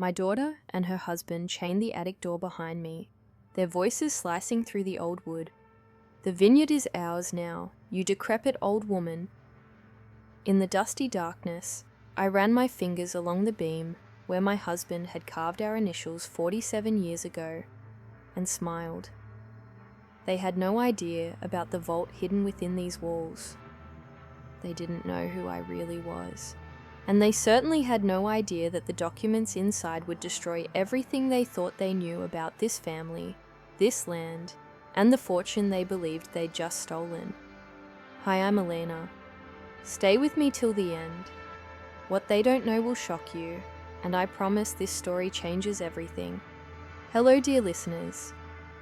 My daughter and her husband chained the attic door behind me, their voices slicing through the old wood. "The vineyard is ours now, you decrepit old woman." In the dusty darkness, I ran my fingers along the beam where my husband had carved our initials 47 years ago, and smiled. They had no idea about the vault hidden within these walls. They didn't know who I really was. And they certainly had no idea that the documents inside would destroy everything they thought they knew about this family, this land, and the fortune they believed they'd just stolen. Hi, I'm Elena. Stay with me till the end. What they don't know will shock you, and I promise this story changes everything. Hello, dear listeners.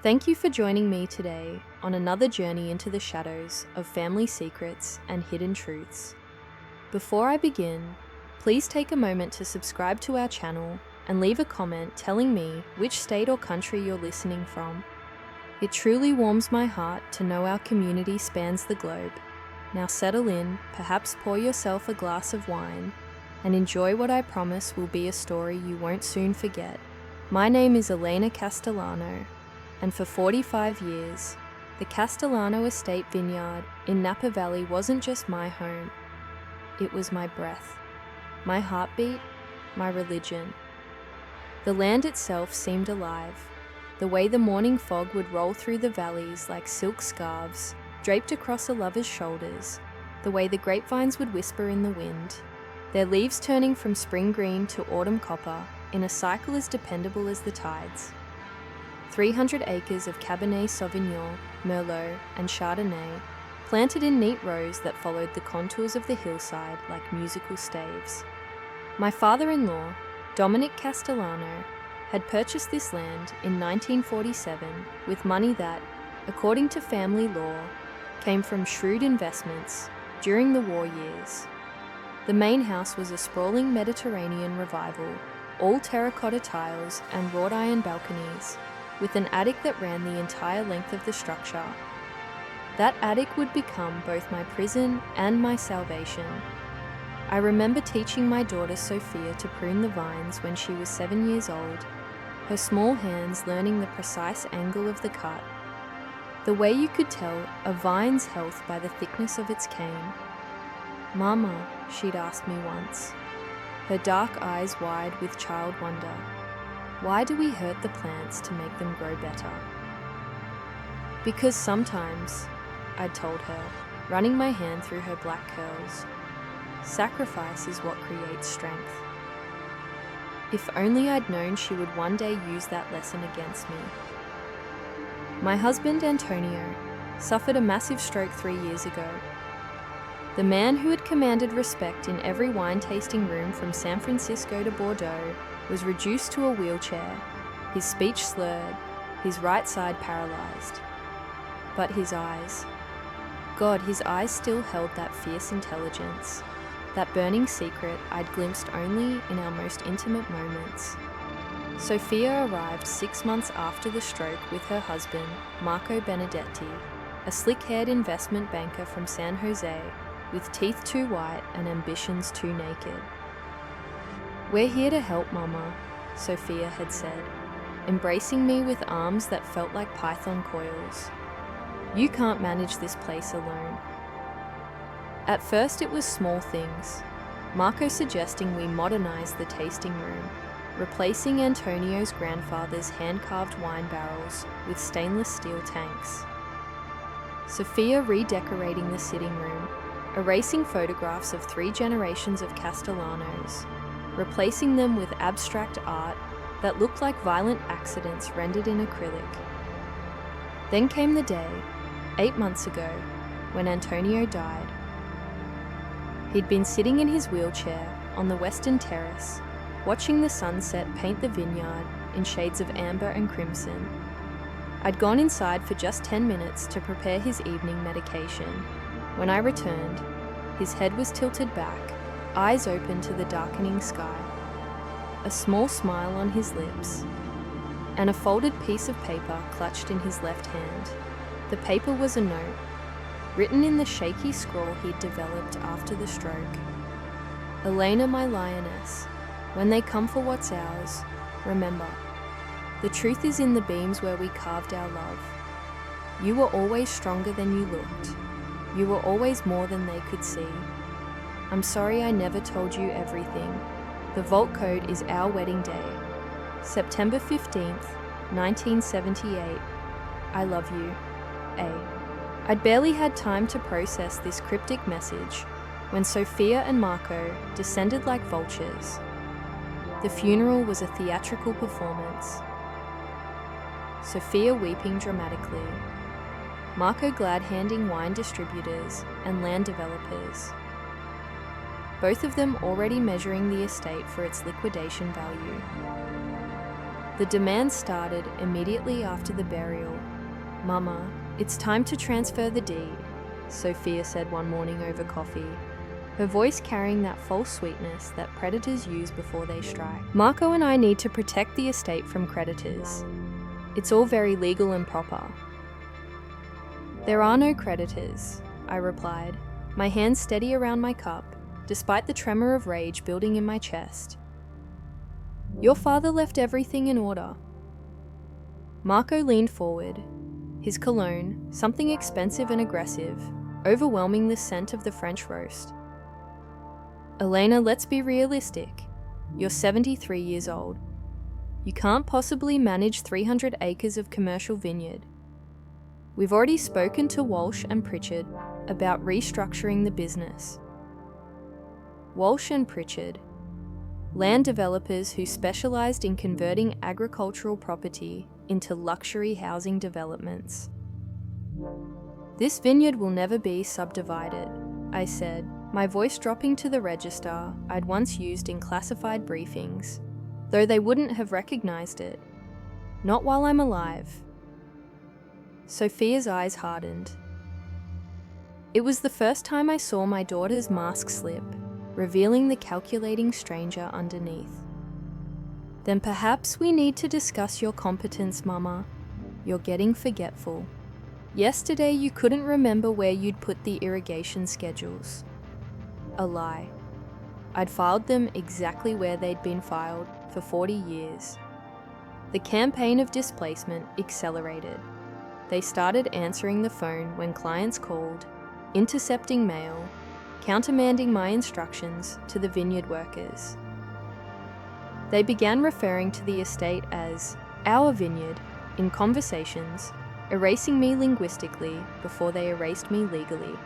Thank you for joining me today on another journey into the shadows of family secrets and hidden truths. Before I begin, please take a moment to subscribe to our channel and leave a comment telling me which state or country you're listening from. It truly warms my heart to know our community spans the globe. Now settle in, perhaps pour yourself a glass of wine, and enjoy what I promise will be a story you won't soon forget. My name is Elena Castellano, and for 45 years, the Castellano Estate Vineyard in Napa Valley wasn't just my home. It was my breath, my heartbeat, my religion. The land itself seemed alive, the way the morning fog would roll through the valleys like silk scarves draped across a lover's shoulders, the way the grapevines would whisper in the wind, their leaves turning from spring green to autumn copper in a cycle as dependable as the tides. 300 acres of Cabernet Sauvignon, Merlot, and Chardonnay, planted in neat rows that followed the contours of the hillside like musical staves. My father-in-law, Dominic Castellano, had purchased this land in 1947 with money that, according to family law, came from shrewd investments during the war years. The main house was a sprawling Mediterranean revival, all terracotta tiles and wrought iron balconies, with an attic that ran the entire length of the structure. That attic would become both my prison and my salvation. I remember teaching my daughter Sophia to prune the vines when she was 7 years old, her small hands learning the precise angle of the cut, the way you could tell a vine's health by the thickness of its cane. "Mama," she'd asked me once, her dark eyes wide with child wonder, "why do we hurt the plants to make them grow better?" "Because sometimes," I'd told her, running my hand through her black curls, "sacrifice is what creates strength." If only I'd known she would one day use that lesson against me. My husband, Antonio, suffered a massive stroke 3 years ago. The man who had commanded respect in every wine-tasting room from San Francisco to Bordeaux was reduced to a wheelchair, his speech slurred, his right side paralyzed. But his eyes, God, his eyes still held that fierce intelligence, that burning secret I'd glimpsed only in our most intimate moments. Sophia arrived 6 months after the stroke with her husband, Marco Benedetti, a slick-haired investment banker from San Jose, with teeth too white and ambitions too naked. "We're here to help, Mama," Sophia had said, embracing me with arms that felt like python coils. "You can't manage this place alone." At first it was small things, Marco suggesting we modernize the tasting room, replacing Antonio's grandfather's hand-carved wine barrels with stainless steel tanks. Sophia redecorating the sitting room, erasing photographs of 3 generations of Castellanos, replacing them with abstract art that looked like violent accidents rendered in acrylic. Then came the day, 8 months ago, when Antonio died. He'd been sitting in his wheelchair on the western terrace, watching the sunset paint the vineyard in shades of amber and crimson. I'd gone inside for just 10 minutes to prepare his evening medication. When I returned, his head was tilted back, eyes open to the darkening sky, a small smile on his lips, and a folded piece of paper clutched in his left hand. The paper was a note, written in the shaky scrawl he'd developed after the stroke. "Elena, my lioness, When they come for what's ours, remember, the truth is in the beams where we carved our love. You were always stronger than you looked. You were always more than they could see. I'm sorry I never told you everything. The vault code is our wedding day. September 15th, 1978. I love you. A. I'd barely had time to process this cryptic message when Sophia and Marco descended like vultures. The funeral was a theatrical performance. Sophia weeping dramatically. Marco glad-handing wine distributors and land developers. Both of them already measuring the estate for its liquidation value. The demand started immediately after the burial. "Mama, it's time to transfer the deed," Sophia said one morning over coffee, her voice carrying that false sweetness that predators use before they strike. "Marco and I need to protect the estate from creditors. It's all very legal and proper." "There are no creditors," I replied, my hands steady around my cup, despite the tremor of rage building in my chest. "Your father left everything in order." Marco leaned forward, his cologne, something expensive and aggressive, overwhelming the scent of the French roast. "Elena, let's be realistic. You're 73 years old. You can't possibly manage 300 acres of commercial vineyard. We've already spoken to Walsh and Pritchard about restructuring the business." Walsh and Pritchard, land developers who specialized in converting agricultural property into luxury housing developments. "This vineyard will never be subdivided," I said, my voice dropping to the register I'd once used in classified briefings, though they wouldn't have recognized it. "Not while I'm alive." Sophia's eyes hardened. It was the first time I saw my daughter's mask slip, revealing the calculating stranger underneath. "Then perhaps we need to discuss your competence, Mama. You're getting forgetful. Yesterday you couldn't remember where you'd put the irrigation schedules." A lie. I'd filed them exactly where they'd been filed for 40 years. The campaign of displacement accelerated. They started answering the phone when clients called, intercepting mail, countermanding my instructions to the vineyard workers. They began referring to the estate as our vineyard in conversations, erasing me linguistically before they erased me legally.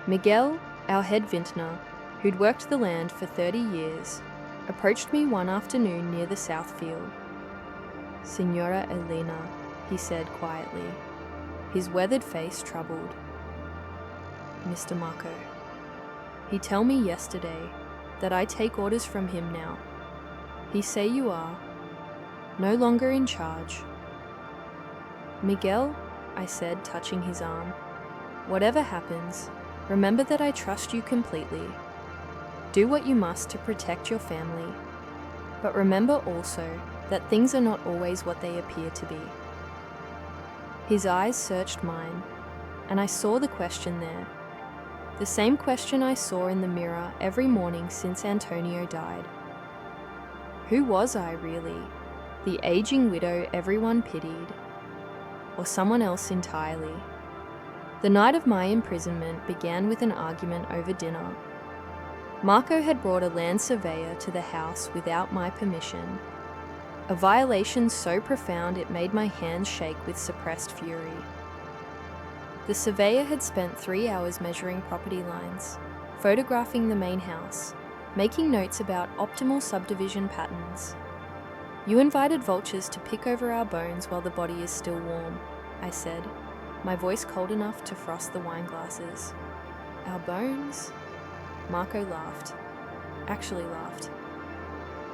Miguel, our head vintner, who'd worked the land for 30 years, approached me one afternoon near the south field. "Senora Elena," he said quietly, his weathered face troubled. "Mr. Marco. He tell me yesterday that I take orders from him now. He say you are no longer in charge." "Miguel," I said, touching his arm, "whatever happens, remember that I trust you completely. Do what you must to protect your family, but remember also that things are not always what they appear to be." His eyes searched mine, and I saw the question there. The same question I saw in the mirror every morning since Antonio died. Who was I really? The aging widow everyone pitied? Or someone else entirely? The night of my imprisonment began with an argument over dinner. Marco had brought a land surveyor to the house without my permission. A violation so profound it made my hands shake with suppressed fury. The surveyor had spent 3 hours measuring property lines, photographing the main house, making notes about optimal subdivision patterns. "You invited vultures to pick over our bones while the body is still warm," I said, my voice cold enough to frost the wine glasses. "Our bones?" Marco laughed. Actually laughed.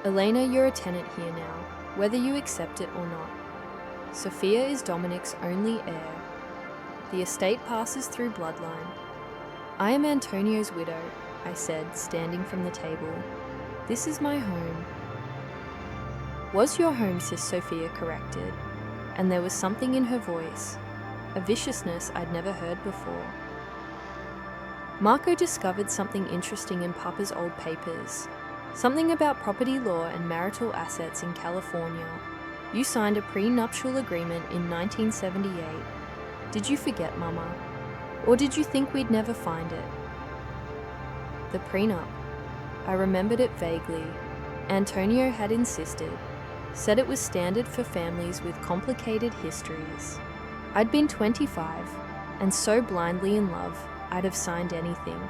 "Elena, you're a tenant here now, whether you accept it or not. Sophia is Dominic's only heir. The estate passes through bloodline. I am Antonio's widow," I said, standing from the table. "This is my home." "Was your home," Sis Sophia corrected, and there was something in her voice, a viciousness I'd never heard before. Marco discovered something interesting in Papa's old papers. Something about property law and marital assets in California. You signed a prenuptial agreement in 1978. Did you forget, Mama? Or did you think we'd never find it? The prenup. I remembered it vaguely. Antonio had insisted, said it was standard for families with complicated histories. I'd been 25, and so blindly in love, I'd have signed anything.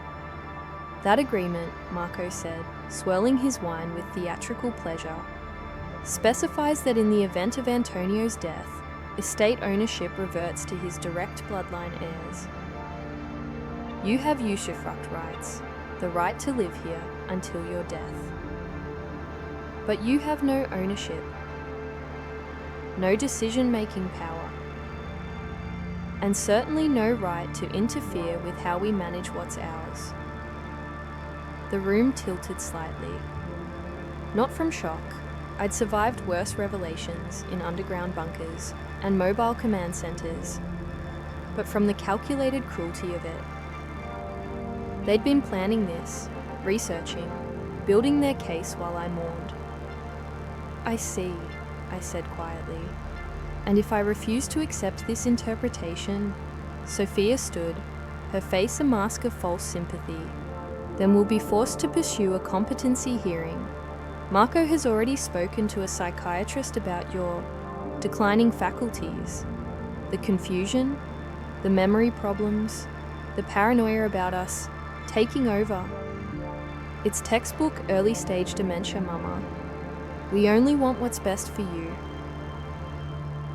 That agreement, Marco said, swirling his wine with theatrical pleasure, specifies that in the event of Antonio's death, estate ownership reverts to his direct bloodline heirs. You have usufruct rights, the right to live here until your death. But you have no ownership, no decision-making power, and certainly no right to interfere with how we manage what's ours. The room tilted slightly. Not from shock. I'd survived worse revelations in underground bunkers and mobile command centers, but from the calculated cruelty of it. They'd been planning this, researching, building their case while I mourned. I see, I said quietly. And if I refuse to accept this interpretation, Sophia stood, her face a mask of false sympathy, then we'll be forced to pursue a competency hearing. Marco has already spoken to a psychiatrist about your declining faculties, the confusion, the memory problems, the paranoia about us taking over. It's textbook early-stage dementia, Mama. We only want what's best for you.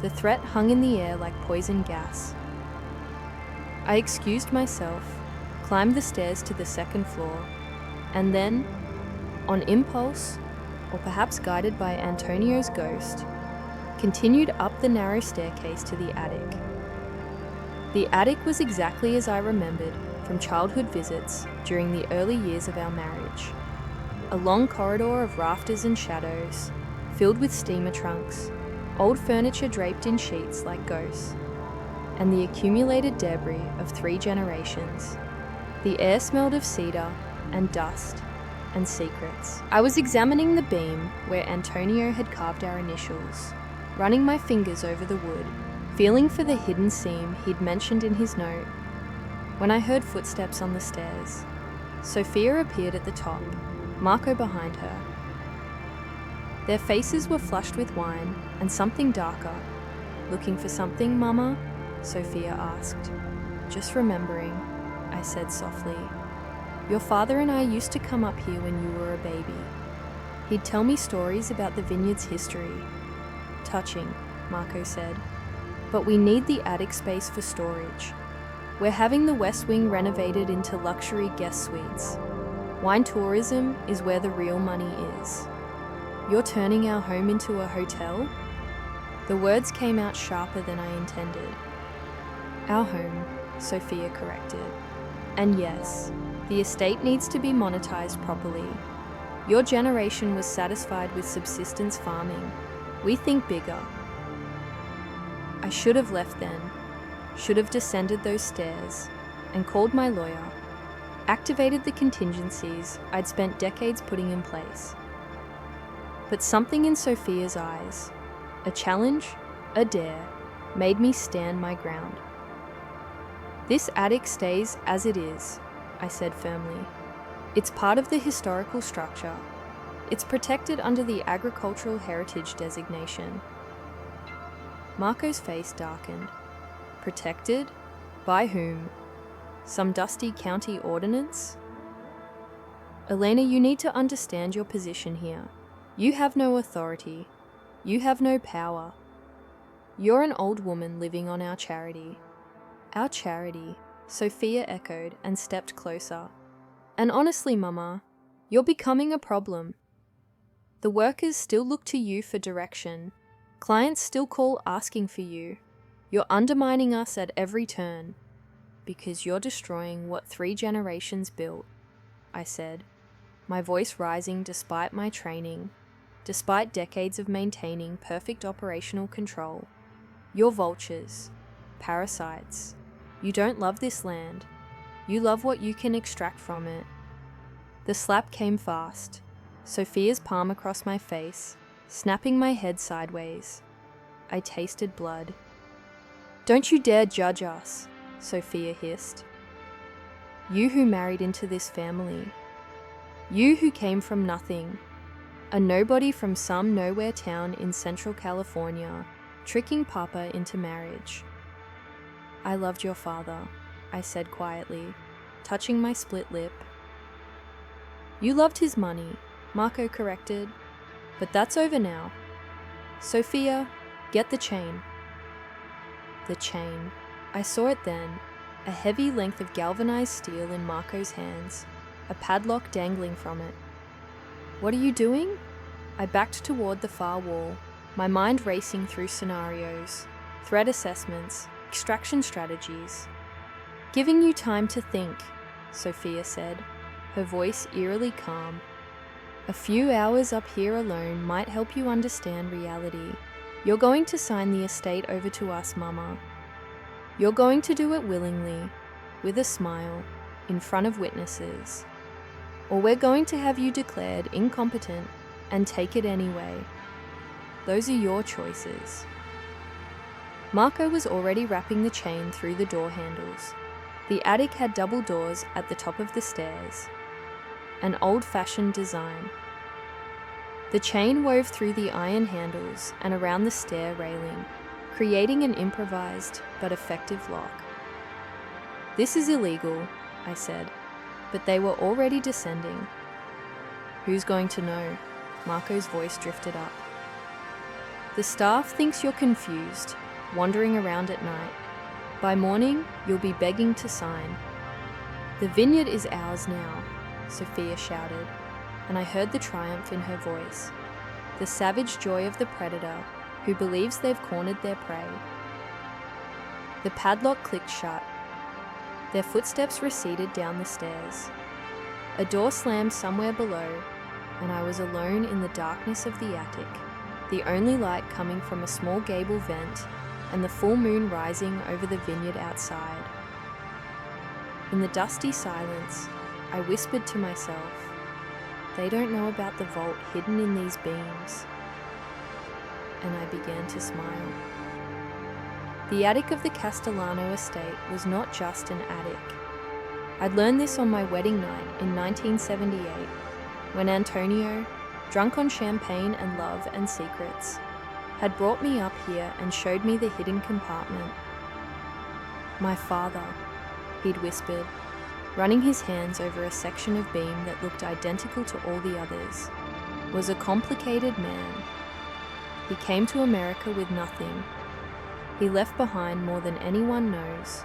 The threat hung in the air like poison gas. I excused myself, climbed the stairs to the second floor, and then, on impulse, or perhaps guided by Antonio's ghost, continued up the narrow staircase to the attic. The attic was exactly as I remembered from childhood visits during the early years of our marriage. A long corridor of rafters and shadows, filled with steamer trunks, old furniture draped in sheets like ghosts, and the accumulated debris of 3 generations. The air smelled of cedar and dust and secrets. I was examining the beam where Antonio had carved our initials, running my fingers over the wood, feeling for the hidden seam he'd mentioned in his note, when I heard footsteps on the stairs. Sophia appeared at the top, Marco behind her. Their faces were flushed with wine and something darker. Looking for something, Mama? Sophia asked. Just remembering, I said softly. Your father and I used to come up here when you were a baby. He'd tell me stories about the Vineyard's history. Touching, Marco said. But we need the attic space for storage. We're having the West Wing renovated into luxury guest suites. Wine tourism is where the real money is. You're turning our home into a hotel? The words came out sharper than I intended. Our home, Sophia corrected. And yes, the estate needs to be monetized properly. Your generation was satisfied with subsistence farming. We think bigger. I should have left then, should have descended those stairs, and called my lawyer, activated the contingencies I'd spent decades putting in place. But something in Sophia's eyes, a challenge, a dare, made me stand my ground. This attic stays as it is, I said firmly. It's part of the historical structure. It's protected under the Agricultural Heritage designation. Marco's face darkened. Protected? By whom? Some dusty county ordinance? Elena, you need to understand your position here. You have no authority. You have no power. You're an old woman living on our charity. Our charity, Sophia echoed and stepped closer. And honestly, Mama, you're becoming a problem. The workers still look to you for direction. Clients still call asking for you. You're undermining us at every turn. Because you're destroying what 3 generations built, I said, my voice rising despite my training, despite decades of maintaining perfect operational control. You're vultures, parasites. You don't love this land. You love what you can extract from it. The slap came fast. Sophia's palm across my face, snapping my head sideways. I tasted blood. "Don't you dare judge us," Sophia hissed. "You who married into this family. You who came from nothing. A nobody from some nowhere town in Central California, tricking Papa into marriage." "I loved your father," I said quietly, touching my split lip. "You loved his money," Marco corrected, "but that's over now. Sophia, get the chain." The chain. I saw it then, a heavy length of galvanized steel in Marco's hands, a padlock dangling from it. "What are you doing?" I backed toward the far wall, my mind racing through scenarios, threat assessments, extraction strategies. "Giving you time to think," Sophia said, her voice eerily calm. "A few hours up here alone might help you understand reality. You're going to sign the estate over to us, Mama. You're going to do it willingly, with a smile, in front of witnesses. Or we're going to have you declared incompetent and take it anyway. Those are your choices." Marco was already wrapping the chain through the door handles. The attic had double doors at the top of the stairs. An old-fashioned design. The chain wove through the iron handles and around the stair railing, creating an improvised but effective lock. "This is illegal," I said, but they were already descending. "Who's going to know?" Marco's voice drifted up. "The staff thinks you're confused, wandering around at night. By morning, you'll be begging to sign." "The vineyard is ours now," Sophia shouted, and I heard the triumph in her voice, the savage joy of the predator who believes they've cornered their prey. The padlock clicked shut. Their footsteps receded down the stairs. A door slammed somewhere below, and I was alone in the darkness of the attic, the only light coming from a small gable vent and the full moon rising over the vineyard outside. In the dusty silence, I whispered to myself, "They don't know about the vault hidden in these beams." And I began to smile. The attic of the Castellano estate was not just an attic. I'd learned this on my wedding night in 1978, when Antonio, drunk on champagne and love and secrets, had brought me up here and showed me the hidden compartment. "My father," he'd whispered, running his hands over a section of beam that looked identical to all the others, "was a complicated man. He came to America with nothing. He left behind more than anyone knows."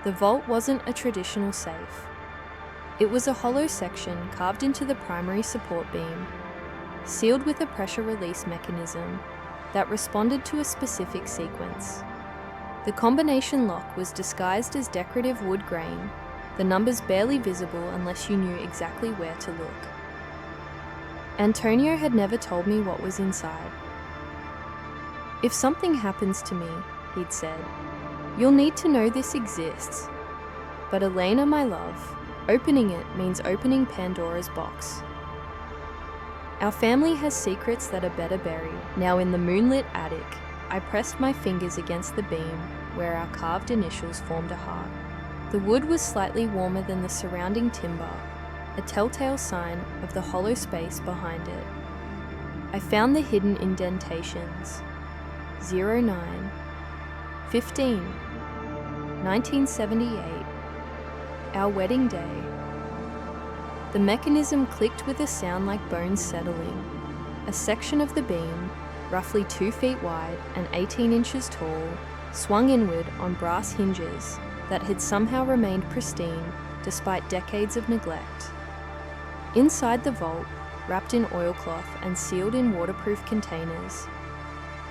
The vault wasn't a traditional safe. It was a hollow section carved into the primary support beam, sealed with a pressure release mechanism that responded to a specific sequence. The combination lock was disguised as decorative wood grain, the numbers barely visible unless you knew exactly where to look. Antonio had never told me what was inside. "If something happens to me," he'd said, "you'll need to know this exists. But Elena, my love, opening it means opening Pandora's box. Our family has secrets that are better buried." Now in the moonlit attic, I pressed my fingers against the beam where our carved initials formed a heart. The wood was slightly warmer than the surrounding timber, a telltale sign of the hollow space behind it. I found the hidden indentations. 09, 15, 1978, our wedding day. The mechanism clicked with a sound like bones settling. A section of the beam, roughly 2 feet wide and 18 inches tall, swung inward on brass hinges that had somehow remained pristine despite decades of neglect. Inside the vault, wrapped in oilcloth and sealed in waterproof containers,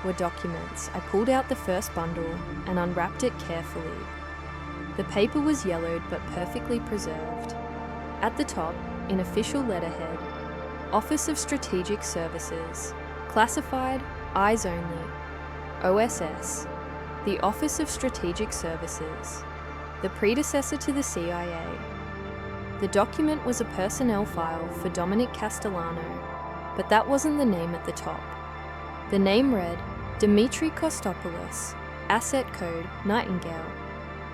were documents. I pulled out the first bundle and unwrapped it carefully. The paper was yellowed but perfectly preserved. At the top, in official letterhead, Office of Strategic Services, classified, eyes only, OSS, the Office of Strategic Services, the predecessor to the CIA. The document was a personnel file for Dominic Castellano, but that wasn't the name at the top. The name read, Dimitri Kostopoulos, Asset Code Nightingale.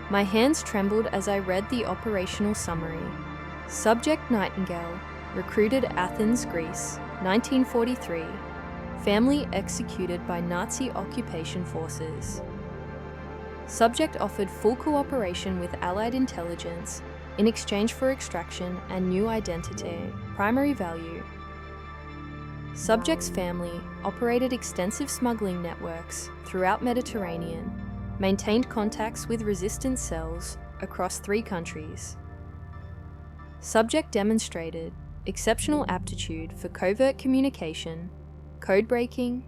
My hands trembled as I read the operational summary. Subject Nightingale, recruited Athens, Greece, 1943. Family executed by Nazi occupation forces. Subject offered full cooperation with Allied intelligence in exchange for extraction and new identity, primary value. Subject's family operated extensive smuggling networks throughout Mediterranean, maintained contacts with resistance cells across 3 countries. Subject demonstrated exceptional aptitude for covert communication, code breaking,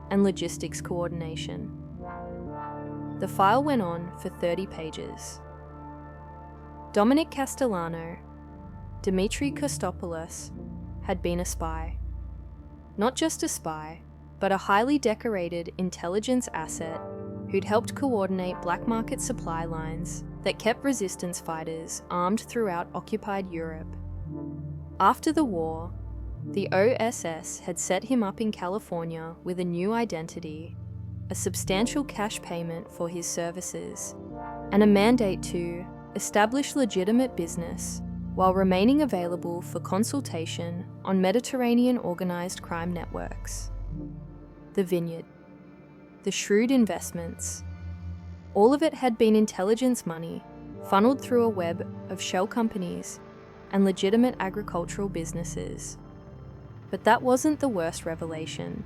and logistics coordination. The file went on for 30 pages. Dominic Castellano, Dimitri Kostopoulos, had been a spy. Not just a spy, but a highly decorated intelligence asset who'd helped coordinate black market supply lines that kept resistance fighters armed throughout occupied Europe. After the war, the OSS had set him up in California with a new identity, a substantial cash payment for his services, and a mandate to establish legitimate business while remaining available for consultation on Mediterranean organized crime networks. The Vineyard. The shrewd investments. All of it had been intelligence money funneled through a web of shell companies and legitimate agricultural businesses. But that wasn't the worst revelation.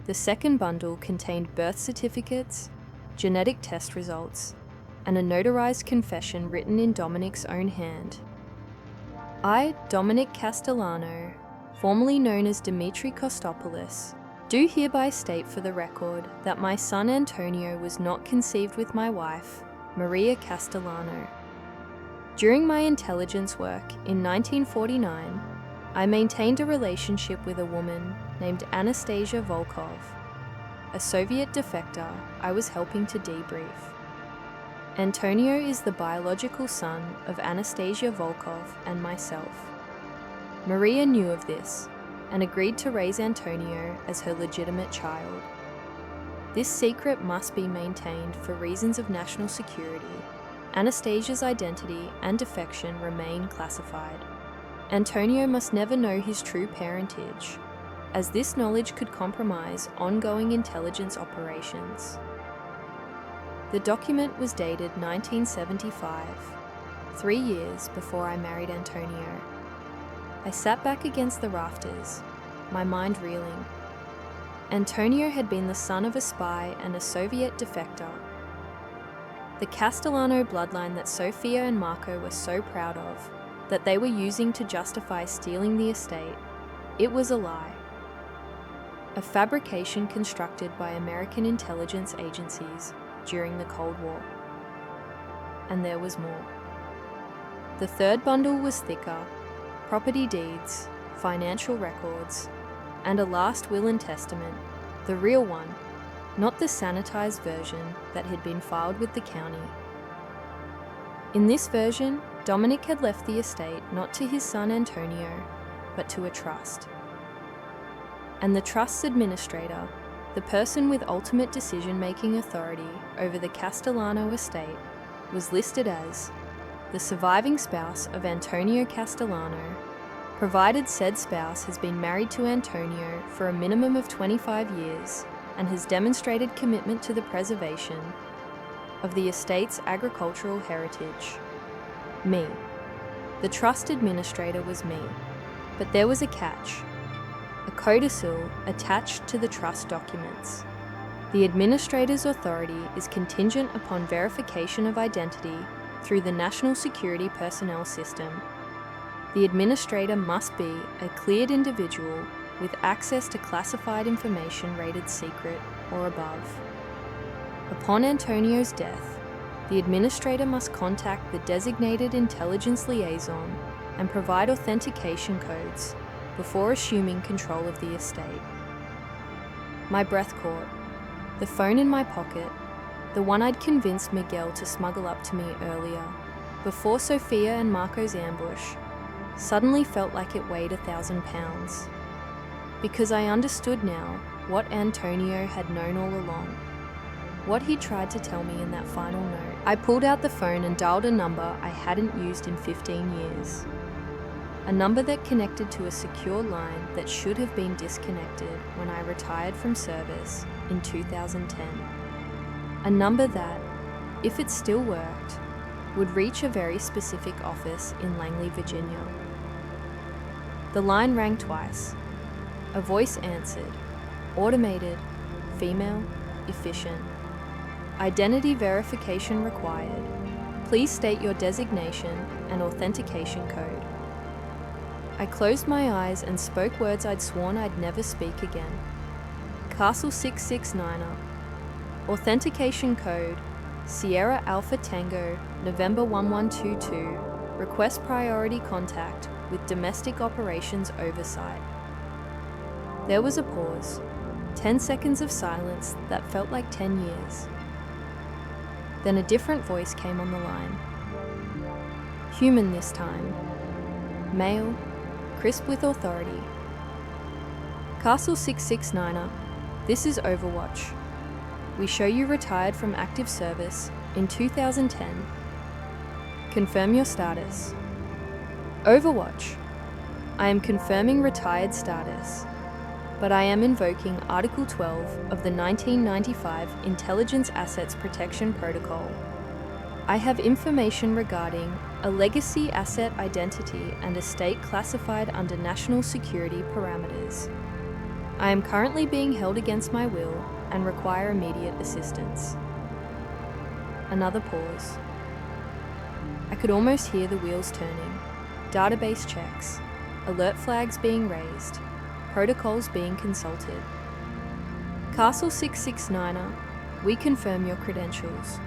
The second bundle contained birth certificates, genetic test results, and a notarized confession written in Dominic's own hand. I, Dominic Castellano, formerly known as Dimitri Kostopoulos, do hereby state for the record that my son Antonio was not conceived with my wife, Maria Castellano. During my intelligence work in 1949, I maintained a relationship with a woman named Anastasia Volkov, a Soviet defector I was helping to debrief. Antonio is the biological son of Anastasia Volkov and myself. Maria knew of this and agreed to raise Antonio as her legitimate child. This secret must be maintained for reasons of national security. Anastasia's identity and defection remain classified. Antonio must never know his true parentage, as this knowledge could compromise ongoing intelligence operations. The document was dated 1975, 3 years before I married Antonio. I sat back against the rafters, my mind reeling. Antonio had been the son of a spy and a Soviet defector. The Castellano bloodline that Sofia and Marco were so proud of, that they were using to justify stealing the estate, it was a lie. A fabrication constructed by American intelligence agencies during the Cold War. And there was more. The third bundle was thicker: property deeds, financial records, and a last will and testament, the real one, not the sanitized version that had been filed with the county. In this version, Dominic had left the estate not to his son Antonio, but to a trust. And the trust's administrator, the person with ultimate decision-making authority over the Castellano estate, was listed as the surviving spouse of Antonio Castellano, provided said spouse has been married to Antonio for a minimum of 25 years and has demonstrated commitment to the preservation of the estate's agricultural heritage. Me. The trust administrator was me, but there was a catch. A codicil attached to the trust documents. The administrator's authority is contingent upon verification of identity through the National Security Personnel System. The administrator must be a cleared individual with access to classified information rated secret or above. Upon Antonio's death, the administrator must contact the designated intelligence liaison and provide authentication codes before assuming control of the estate. My breath caught. The phone in my pocket, the one I'd convinced Miguel to smuggle up to me earlier, before Sophia and Marco's ambush, suddenly felt like it weighed 1,000 pounds. Because I understood now what Antonio had known all along, what he tried to tell me in that final note. I pulled out the phone and dialed a number I hadn't used in 15 years. A number that connected to a secure line that should have been disconnected when I retired from service in 2010. A number that, if it still worked, would reach a very specific office in Langley, Virginia. The line rang twice. A voice answered, automated, female, efficient. Identity verification required. Please state your designation and authentication code. I closed my eyes and spoke words I'd sworn I'd never speak again. Castle 669er. Authentication code, Sierra Alpha Tango, November 1122. Request priority contact with domestic operations oversight. There was a pause, 10 seconds of silence that felt like 10 years. Then a different voice came on the line. Human this time. Male, crisp with authority. Castle 669er, this is Overwatch. We show you retired from active service in 2010. Confirm your status. Overwatch. I am confirming retired status, but I am invoking Article 12 of the 1995 Intelligence Assets Protection Protocol. I have information regarding a legacy asset identity and estate classified under national security parameters. I am currently being held against my will and require immediate assistance. Another pause. I could almost hear the wheels turning, database checks, alert flags being raised, protocols being consulted. Castle 669er, we confirm your credentials.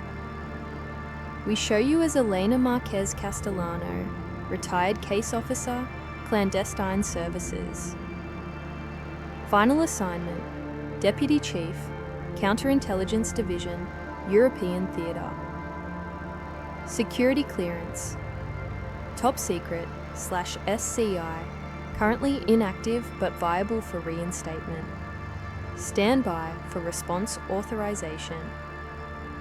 We show you as Elena Castellano, retired case officer, clandestine services. Final assignment, Deputy Chief, Counterintelligence Division, European Theatre. Security clearance, top secret /SCI, currently inactive but viable for reinstatement. Stand by for response authorization.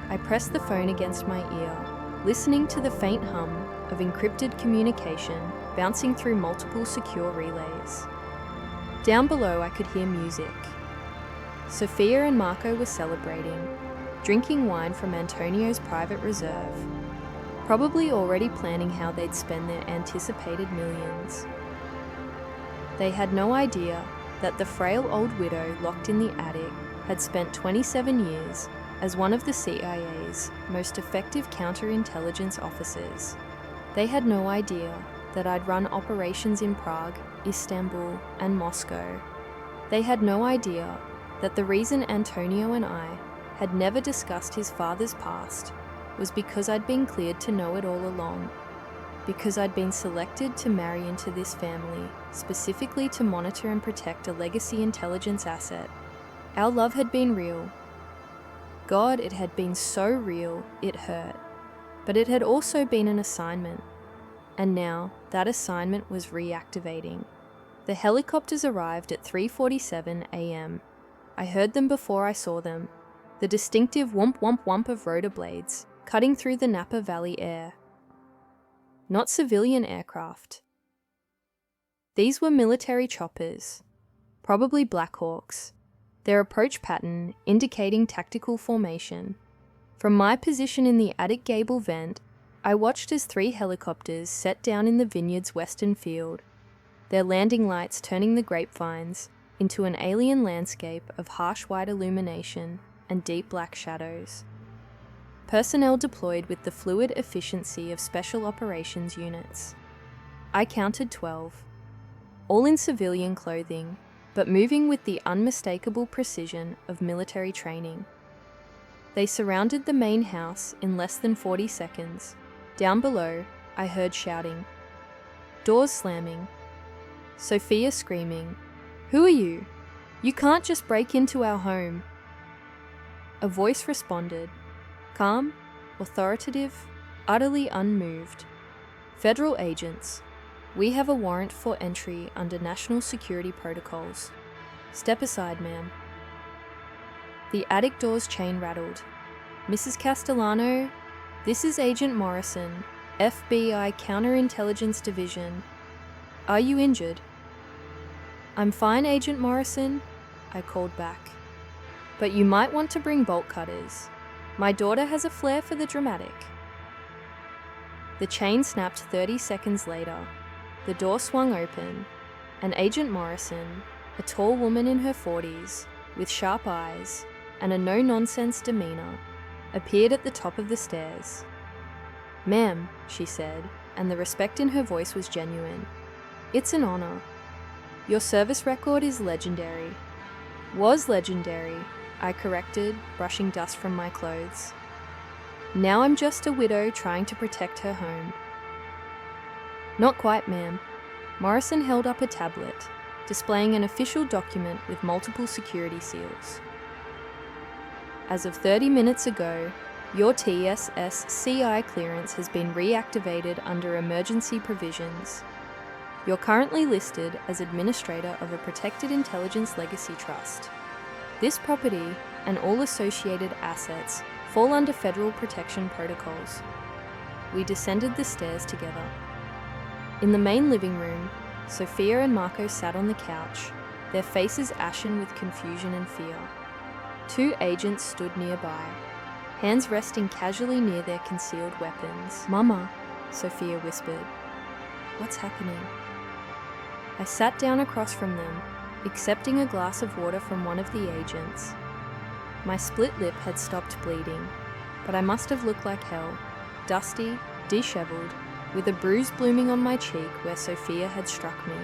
I press the phone against my ear, listening to the faint hum of encrypted communication bouncing through multiple secure relays. Down below I could hear music. Sophia and Marco were celebrating, drinking wine from Antonio's private reserve, probably already planning how they'd spend their anticipated millions. They had no idea that the frail old widow locked in the attic had spent 27 years as one of the CIA's most effective counterintelligence officers. They had no idea that I'd run operations in Prague, Istanbul, and Moscow. They had no idea that the reason Antonio and I had never discussed his father's past was because I'd been cleared to know it all along, because I'd been selected to marry into this family, specifically to monitor and protect a legacy intelligence asset. Our love had been real. God, it had been so real, it hurt. But it had also been an assignment. And now, that assignment was reactivating. The helicopters arrived at 3:47 a.m. I heard them before I saw them, the distinctive whomp whomp whomp of rotor blades cutting through the Napa Valley air. Not civilian aircraft. These were military choppers, probably Black Hawks, their approach pattern indicating tactical formation. From my position in the attic gable vent, I watched as 3 helicopters set down in the Vineyard's western field, their landing lights turning the grapevines into an alien landscape of harsh white illumination and deep black shadows. Personnel deployed with the fluid efficiency of special operations units. I counted 12, all in civilian clothing, but moving with the unmistakable precision of military training. They surrounded the main house in less than 40 seconds. Down below, I heard shouting. Doors slamming. Sophia screaming, "Who are you? You can't just break into our home." A voice responded, calm, authoritative, utterly unmoved. Federal agents, we have a warrant for entry under national security protocols. Step aside, ma'am. The attic door's chain rattled. Mrs. Castellano, this is Agent Morrison, FBI Counterintelligence Division. Are you injured? I'm fine, Agent Morrison, I called back. But you might want to bring bolt cutters. My daughter has a flair for the dramatic. The chain snapped 30 seconds later. The door swung open, and Agent Morrison, a tall woman in her 40s, with sharp eyes and a no-nonsense demeanor, appeared at the top of the stairs. Ma'am, she said, and the respect in her voice was genuine. It's an honor. Your service record is legendary. Was legendary, I corrected, brushing dust from my clothes. Now I'm just a widow trying to protect her home. Not quite, ma'am. Morrison held up a tablet, displaying an official document with multiple security seals. As of 30 minutes ago, your TSSCI clearance has been reactivated under emergency provisions. You're currently listed as administrator of a Protected Intelligence Legacy Trust. This property and all associated assets fall under federal protection protocols. We descended the stairs together. In the main living room, Sophia and Marco sat on the couch, their faces ashen with confusion and fear. Two agents stood nearby, hands resting casually near their concealed weapons. Mama, Sophia whispered. What's happening? I sat down across from them, accepting a glass of water from one of the agents. My split lip had stopped bleeding, but I must have looked like hell, dusty, disheveled, with a bruise blooming on my cheek where Sophia had struck me.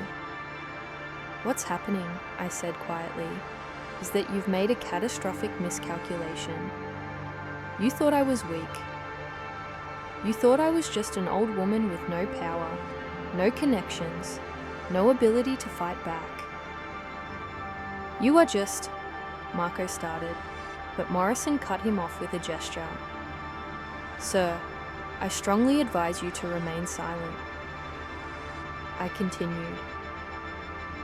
What's happening, I said quietly, is that you've made a catastrophic miscalculation. You thought I was weak. You thought I was just an old woman with no power, no connections, no ability to fight back. You are just... Marco started, but Morrison cut him off with a gesture. Sir, I strongly advise you to remain silent. I continued.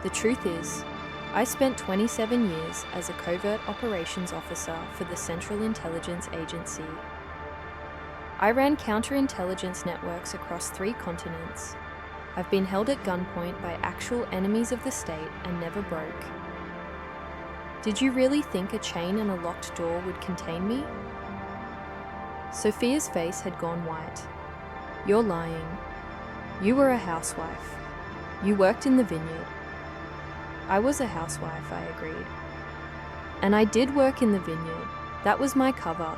The truth is, I spent 27 years as a covert operations officer for the Central Intelligence Agency. I ran counterintelligence networks across 3 continents. I've been held at gunpoint by actual enemies of the state and never broke. Did you really think a chain and a locked door would contain me? Sophia's face had gone white. You're lying. You were a housewife. You worked in the Vineyard. I was a housewife, I agreed. And I did work in the Vineyard. That was my cover.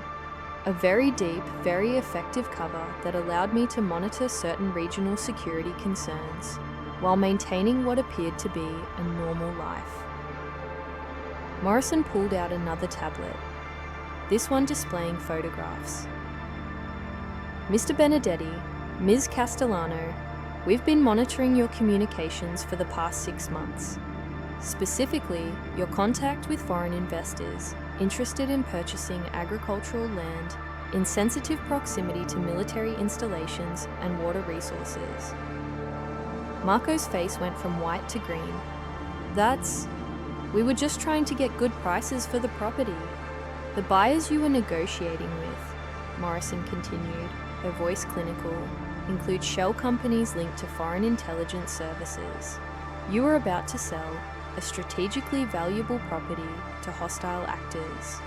A very deep, very effective cover that allowed me to monitor certain regional security concerns while maintaining what appeared to be a normal life. Morrison pulled out another tablet, this one displaying photographs. Mr. Benedetti, Ms. Castellano, we've been monitoring your communications for the past 6 months. Specifically, your contact with foreign investors interested in purchasing agricultural land in sensitive proximity to military installations and water resources. Marco's face went from white to green. We were just trying to get good prices for the property. The buyers you were negotiating with, Morrison continued, her voice clinical, include shell companies linked to foreign intelligence services. You were about to sell a strategically valuable property to hostile actors.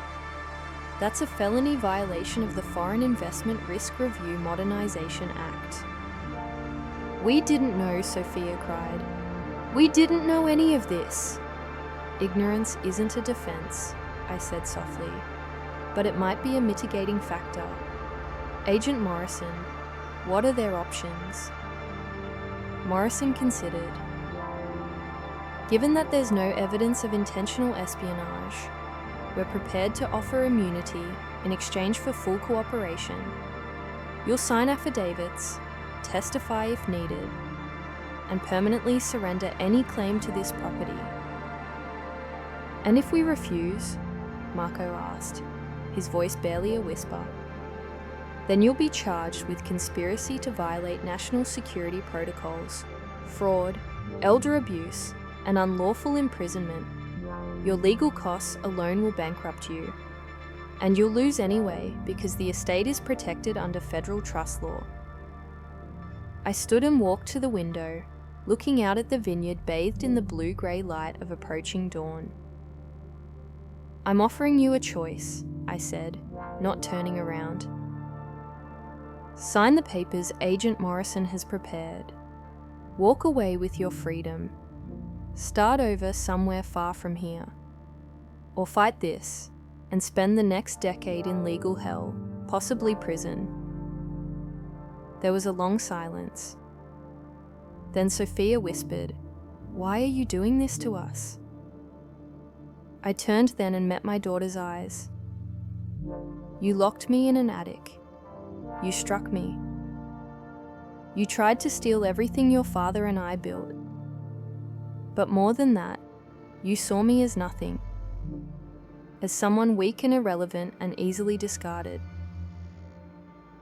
That's a felony violation of the Foreign Investment Risk Review Modernization Act. We didn't know, Sophia cried. We didn't know any of this. Ignorance isn't a defense, I said softly, but it might be a mitigating factor. Agent Morrison, what are their options? Morrison considered. Given that there's no evidence of intentional espionage, we're prepared to offer immunity in exchange for full cooperation. You'll sign affidavits, testify if needed, and permanently surrender any claim to this property. And if we refuse? Marco asked, his voice barely a whisper. Then you'll be charged with conspiracy to violate national security protocols, fraud, elder abuse, and unlawful imprisonment. Your legal costs alone will bankrupt you. And you'll lose anyway because the estate is protected under federal trust law. I stood and walked to the window, looking out at the vineyard bathed in the blue-grey light of approaching dawn. "I'm offering you a choice," I said, not turning around. "Sign the papers Agent Morrison has prepared. Walk away with your freedom. Start over somewhere far from here. Or fight this and spend the next decade in legal hell, possibly prison." There was a long silence. Then Sophia whispered, "Why are you doing this to us?" I turned then and met my daughter's eyes. "You locked me in an attic. You struck me. You tried to steal everything your father and I built. But more than that, you saw me as nothing, as someone weak and irrelevant and easily discarded.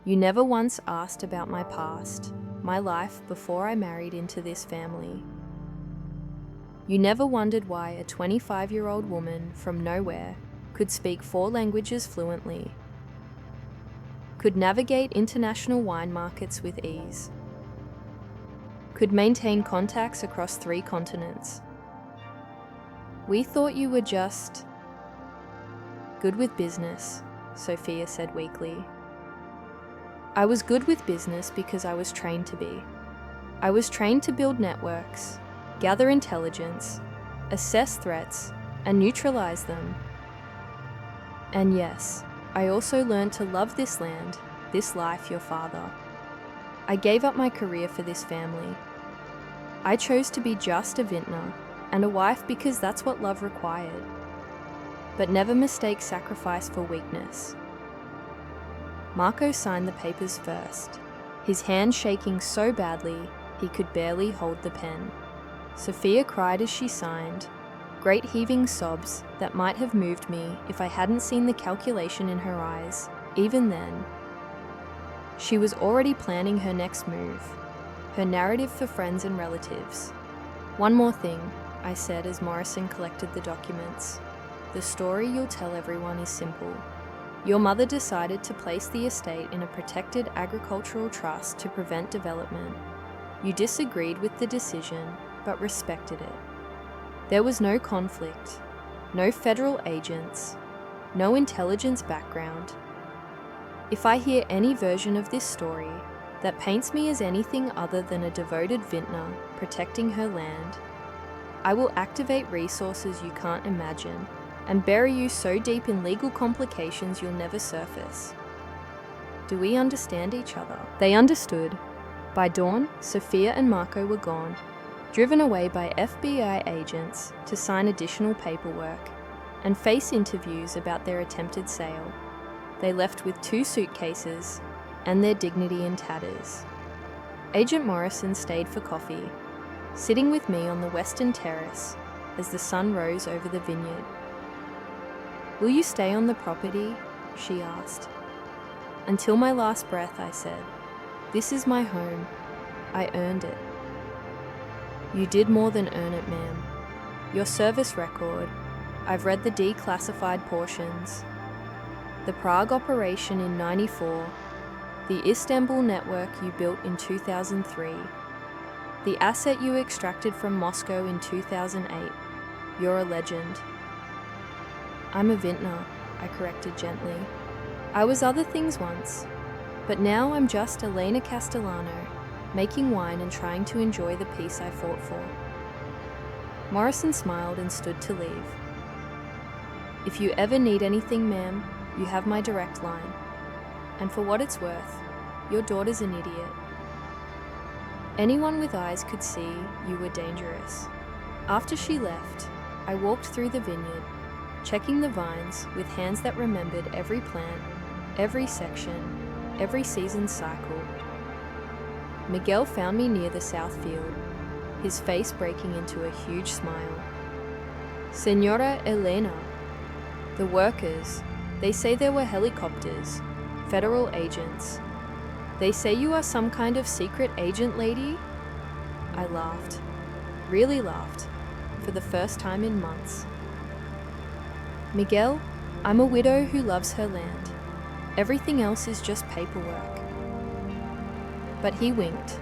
You never once asked about my past, my life before I married into this family. You never wondered why a 25-year-old woman from nowhere could speak 4 languages fluently, could navigate international wine markets with ease, could maintain contacts across 3 continents. We thought you were just good with business," Sophia said weakly. "I was good with business because I was trained to be. I was trained to build networks, gather intelligence, assess threats, and neutralize them. And yes, I also learned to love this land, this life, your father. I gave up my career for this family. I chose to be just a vintner and a wife because that's what love required. But never mistake sacrifice for weakness." Marco signed the papers first, his hand shaking so badly he could barely hold the pen. Sophia cried as she signed, great heaving sobs that might have moved me if I hadn't seen the calculation in her eyes. Even then, she was already planning her next move, her narrative for friends and relatives. "One more thing," I said as Morrison collected the documents. "The story you'll tell everyone is simple. Your mother decided to place the estate in a protected agricultural trust to prevent development. You disagreed with the decision, but respected it. There was no conflict, no federal agents, no intelligence background. If I hear any version of this story that paints me as anything other than a devoted vintner protecting her land, I will activate resources you can't imagine and bury you so deep in legal complications you'll never surface. Do we understand each other?" They understood. By dawn, Sophia and Marco were gone, driven away by FBI agents to sign additional paperwork and face interviews about their attempted sale. They left with 2 suitcases and their dignity in tatters. Agent Morrison stayed for coffee, sitting with me on the western terrace as the sun rose over the vineyard. "Will you stay on the property?" she asked. "Until my last breath," I said. "This is my home. I earned it." "You did more than earn it, ma'am. Your service record, I've read the declassified portions. The Prague operation in '94, the Istanbul network you built in 2003, the asset you extracted from Moscow in 2008. You're a legend." "I'm a vintner," I corrected gently. "I was other things once, but now I'm just Elena Castellano, making wine and trying to enjoy the peace I fought for." Morrison smiled and stood to leave. "If you ever need anything, ma'am, you have my direct line. And for what it's worth, your daughter's an idiot. Anyone with eyes could see you were dangerous." After she left, I walked through the vineyard, checking the vines with hands that remembered every plant, every section, every season's cycle. Miguel found me near the south field, his face breaking into a huge smile. "Señora Elena, the workers, they say there were helicopters, federal agents. They say you are some kind of secret agent, lady? I laughed. Really laughed. For the first time in months. Miguel, I'm a widow who loves her land. Everything else is just paperwork. But he winked,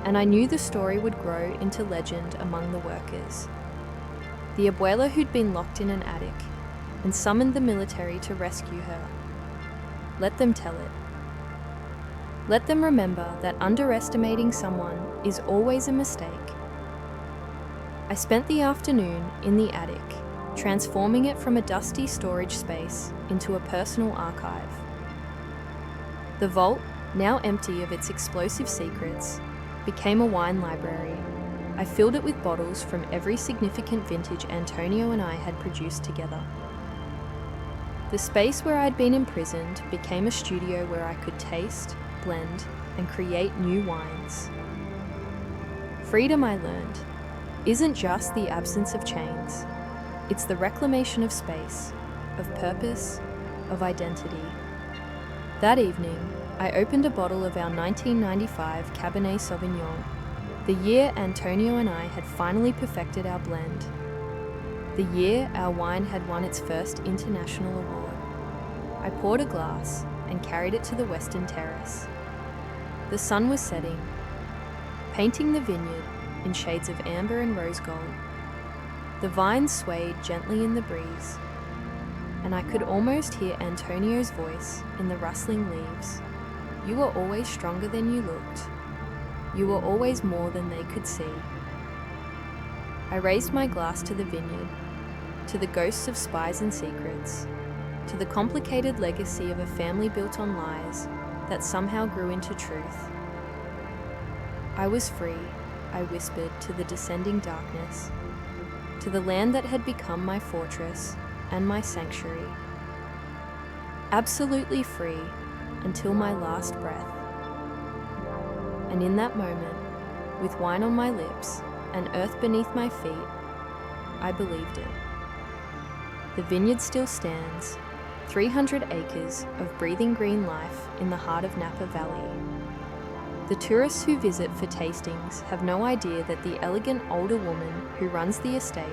and I knew the story would grow into legend among the workers. The abuela who'd been locked in an attic and summoned the military to rescue her. Let them tell it. Let them remember that underestimating someone is always a mistake. I spent the afternoon in the attic, transforming it from a dusty storage space into a personal archive. The vault, now empty of its explosive secrets, became a wine library. I filled it with bottles from every significant vintage Antonio and I had produced together. The space where I'd been imprisoned became a studio where I could taste, blend, and create new wines. Freedom, I learned, isn't just the absence of chains. It's the reclamation of space, of purpose, of identity. That evening, I opened a bottle of our 1995 Cabernet Sauvignon, the year Antonio and I had finally perfected our blend. The year our wine had won its first international award. I poured a glass and carried it to the Western Terrace. The sun was setting, painting the vineyard in shades of amber and rose gold. The vines swayed gently in the breeze, and I could almost hear Antonio's voice in the rustling leaves. You were always stronger than you looked. You were always more than they could see. I raised my glass to the vineyard, to the ghosts of spies and secrets, to the complicated legacy of a family built on lies that somehow grew into truth. I was free, I whispered to the descending darkness, to the land that had become my fortress and my sanctuary. Absolutely free until my last breath. And in that moment, with wine on my lips and earth beneath my feet, I believed it. The vineyard still stands, 300 acres of breathing green life in the heart of Napa Valley. The tourists who visit for tastings have no idea that the elegant older woman who runs the estate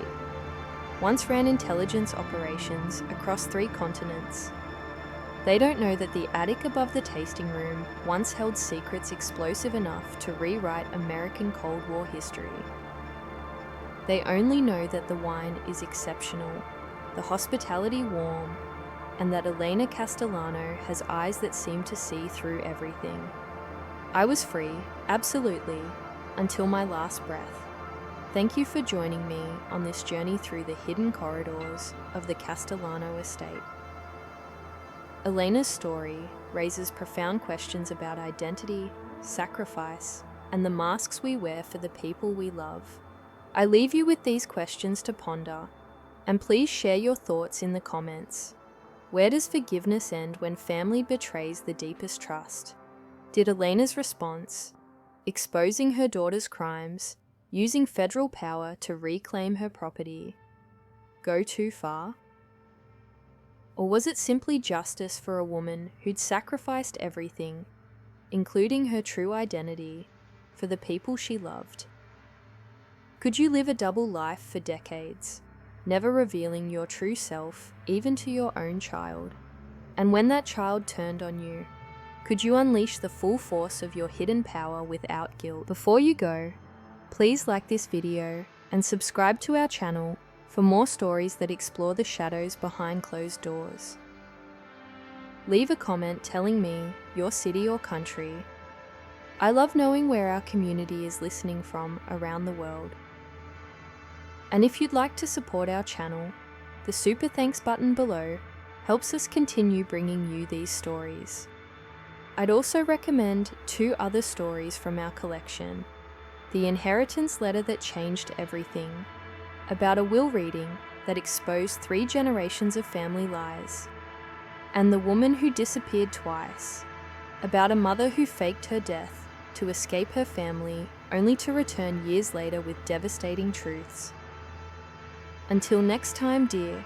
once ran intelligence operations across 3 continents. They don't know that the attic above the tasting room once held secrets explosive enough to rewrite American Cold War history. They only know that the wine is exceptional, the hospitality warm, and that Elena Castellano has eyes that seem to see through everything. I was free, absolutely, until my last breath. Thank you for joining me on this journey through the hidden corridors of the Castellano estate. Elena's story raises profound questions about identity, sacrifice, and the masks we wear for the people we love. I leave you with these questions to ponder, and please share your thoughts in the comments. Where does forgiveness end when family betrays the deepest trust? Did Elena's response, exposing her daughter's crimes, using federal power to reclaim her property, go too far? Or was it simply justice for a woman who'd sacrificed everything, including her true identity, for the people she loved? Could you live a double life for decades, never revealing your true self even to your own child? And when that child turned on you, could you unleash the full force of your hidden power without guilt? Before you go, please like this video and subscribe to our channel for more stories that explore the shadows behind closed doors. Leave a comment telling me your city or country. I love knowing where our community is listening from around the world. And if you'd like to support our channel, the super thanks button below helps us continue bringing you these stories. I'd also recommend 2 other stories from our collection. The Inheritance Letter That Changed Everything, about a will reading that exposed 3 generations of family lies, and The Woman Who Disappeared Twice, about a mother who faked her death to escape her family only to return years later with devastating truths. Until next time, dear,